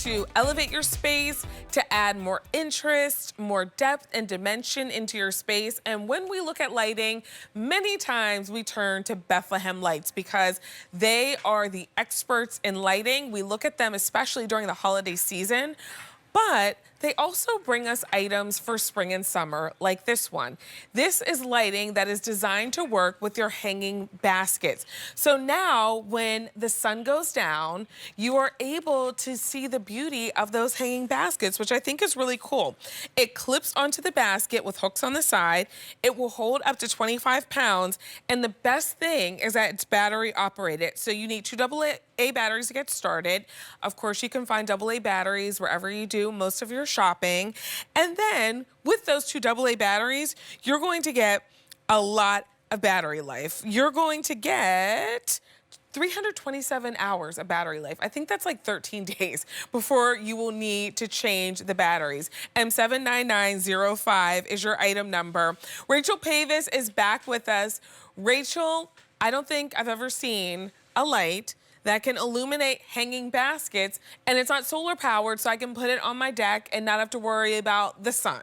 to elevate your space, to add more interest, more depth and dimension into your space. And when we look at lighting, many times we turn to Bethlehem Lights because they are the experts in lighting. We look at them especially during the holiday season. But they also bring us items for spring and summer, like this one. This is lighting that is designed to work with your hanging baskets. So now when the sun goes down, you are able to see the beauty of those hanging baskets, which I think is really cool. It clips onto the basket with hooks on the side. It will hold up to 25 pounds. And the best thing is that it's battery operated. So you need 2 AA batteries to get started. Of course, you can find AA batteries wherever you do most of your shopping. And then with those 2 AA batteries, you're going to get a lot of battery life. You're going to get 327 hours of battery life. I think that's like 13 days before you will need to change the batteries. M79905 is your item number. Rachel Pavis is back with us. Rachel, I don't think I've ever seen a light that can illuminate hanging baskets, and it's not solar powered, so I can put it on my deck and not have to worry about the sun.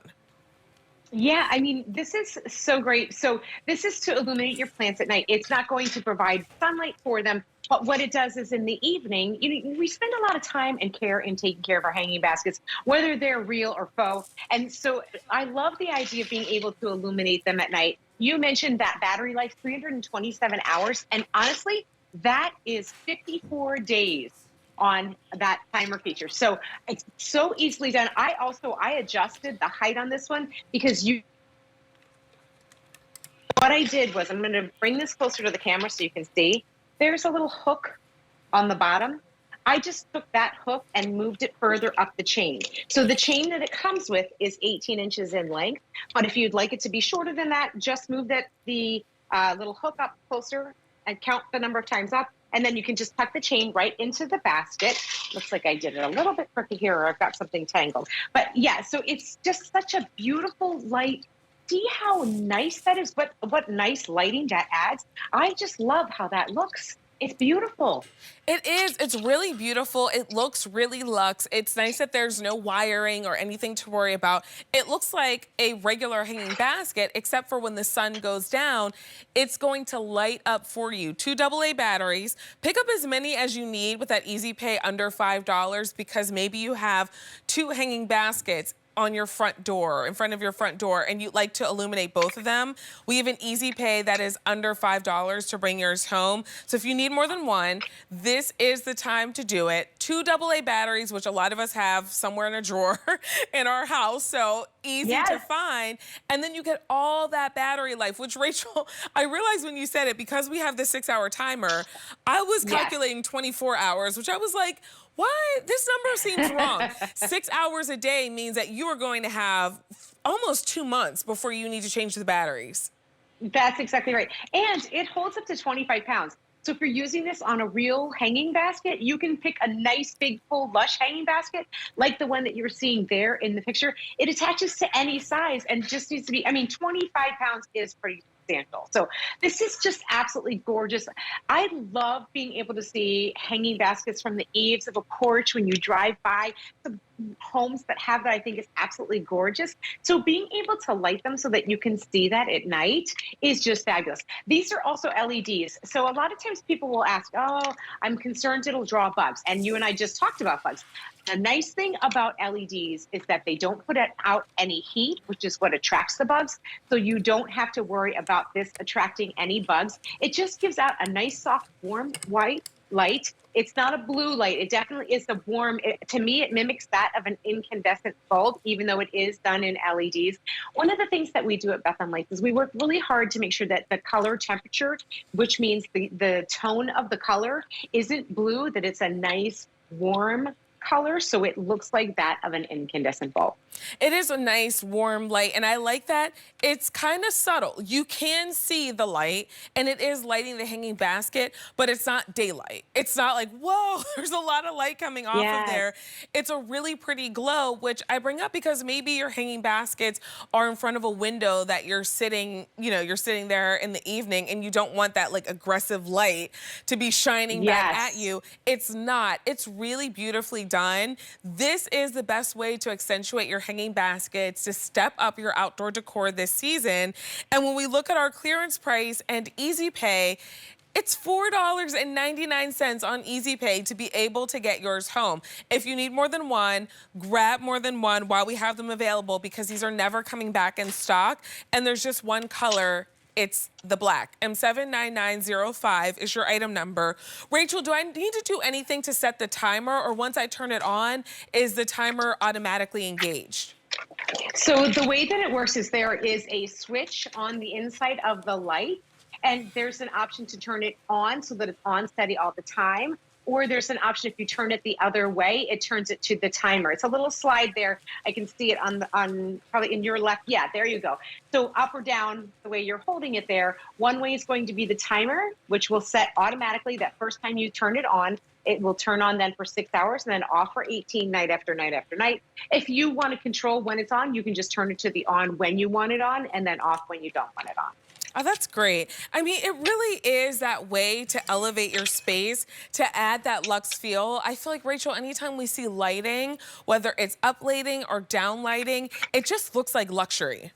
Yeah, I mean, this is so great. So this is to illuminate your plants at night. It's not going to provide sunlight for them, but what it does is in the evening, we spend a lot of time and care in taking care of our hanging baskets, whether they're real or faux. And so I love the idea of being able to illuminate them at night. You mentioned that battery life, 327 hours, and honestly, that is 54 days on that timer feature. So it's so easily done. I adjusted the height on this one because what I did was, I'm going to bring this closer to the camera so you can see. There's a little hook on the bottom. I just took that hook and moved it further up the chain. So the chain that it comes with is 18 inches in length. But if you'd like it to be shorter than that, just move the little hook up closer and count the number of times up, and then you can just tuck the chain right into the basket. Looks like I did it a little bit crooked here, or I've got something tangled. But yeah, so it's just such a beautiful light. See how nice that is? What nice lighting that adds. I just love how that looks. It's beautiful. It is. It's really beautiful. It looks really luxe. It's nice that there's no wiring or anything to worry about. It looks like a regular hanging basket, except for when the sun goes down, it's going to light up for you. 2 AA batteries. Pick up as many as you need with that easy pay under $5 because maybe you have 2 hanging baskets on your front door, in front of your front door, and you'd like to illuminate both of them. We have an easy pay that is under $5 to bring yours home. So if you need more than one, this is the time to do it. 2 AA batteries, which a lot of us have somewhere in a drawer in our house, so easy to find. And then you get all that battery life, which, Rachel, I realized when you said it, because we have the 6-hour timer, I was calculating 24 hours, which I was like, what? This number seems wrong. 6 hours a day means that you are going to have almost 2 months before you need to change the batteries. That's exactly right. And it holds up to 25 pounds. So if you're using this on a real hanging basket, you can pick a nice, big, full, lush hanging basket, like the one that you're seeing there in the picture. It attaches to any size and just needs to be, 25 pounds is pretty substantial. So this is just absolutely gorgeous. I love being able to see hanging baskets from the eaves of a porch when you drive by. Some homes that have that, I think, is absolutely gorgeous. So being able to light them so that you can see that at night is just fabulous. These are also LEDs. So a lot of times people will ask, oh, I'm concerned it'll draw bugs. And you and I just talked about bugs. The nice thing about LEDs is that they don't put out any heat, which is what attracts the bugs. So you don't have to worry about this attracting any bugs. It just gives out a nice, soft, warm, white light. It's not a blue light. It definitely is the warm. To me, it mimics that of an incandescent bulb, even though it is done in LEDs. One of the things that we do at Bethlehem Lights is we work really hard to make sure that the color temperature, which means the tone of the color, isn't blue, that it's a nice, warm color, so it looks like that of an incandescent bulb. It is a nice warm light, and I like that it's kind of subtle. You can see the light, and it is lighting the hanging basket, but it's not daylight. It's not like, whoa, there's a lot of light coming off of there. It's a really pretty glow, which I bring up because maybe your hanging baskets are in front of a window that you're sitting, you're sitting there in the evening, and you don't want that like aggressive light to be shining back at you. It's not. It's really beautifully done, this is the best way to accentuate your hanging baskets, to step up your outdoor decor this season. And when we look at our clearance price and Easy Pay, it's $4.99 on Easy Pay to be able to get yours home. If you need more than one, grab more than one while we have them available, because these are never coming back in stock. And there's just one color. It's the black. M79905 is your item number. Rachel, do I need to do anything to set the timer, or once I turn it on, is the timer automatically engaged? So the way that it works is there is a switch on the inside of the light, and there's an option to turn it on so that it's on steady all the time. Or there's an option if you turn it the other way, it turns it to the timer. It's a little slide there. I can see it on probably in your left. Yeah, there you go. So up or down, the way you're holding it there, one way is going to be the timer, which will set automatically that first time you turn it on. It will turn on then for 6 hours and then off for 18, night after night after night. If you want to control when it's on, you can just turn it to the on when you want it on, and then off when you don't want it on. Oh, that's great. I mean, it really is that way to elevate your space, to add that luxe feel. I feel like, Rachel, anytime we see lighting, whether it's up lighting or down lighting, it just looks like luxury.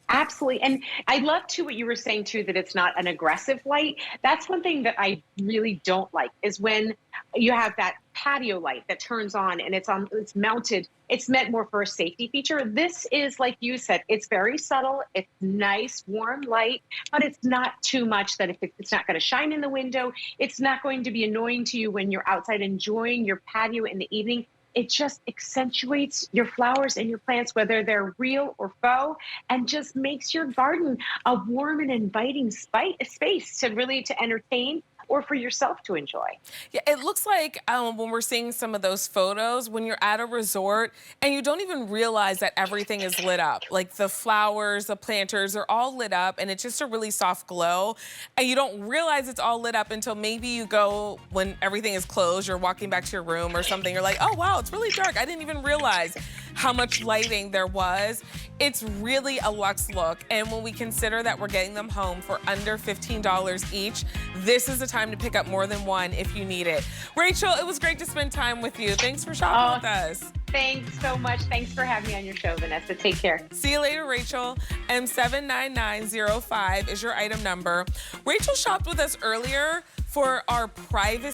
Absolutely. And I love too what you were saying too, that it's not an aggressive light. That's one thing that I really don't like, is when you have that patio light that turns on and it's mounted. It's meant more for a safety feature. This is, like you said, it's very subtle. It's nice, warm light, but it's not too much that if it's not going to shine in the window, it's not going to be annoying to you when you're outside enjoying your patio in the evening. It just accentuates your flowers and your plants, whether they're real or faux, and just makes your garden a warm and inviting space to really to entertain or for yourself to enjoy. Yeah, it looks like when we're seeing some of those photos, when you're at a resort and you don't even realize that everything is lit up. Like the flowers, the planters are all lit up, and it's just a really soft glow. And you don't realize it's all lit up until maybe you go, when everything is closed, you're walking back to your room or something, you're like, oh wow, it's really dark. I didn't even realize how much lighting there was. It's really a luxe look. And when we consider that we're getting them home for under $15 each, this is the time to pick up more than one if you need it. Rachel, it was great to spend time with you. Thanks for shopping with us. Thanks so much. Thanks for having me on your show, Vanessa. Take care. See you later, Rachel. M79905 is your item number. Rachel shopped with us earlier for our privacy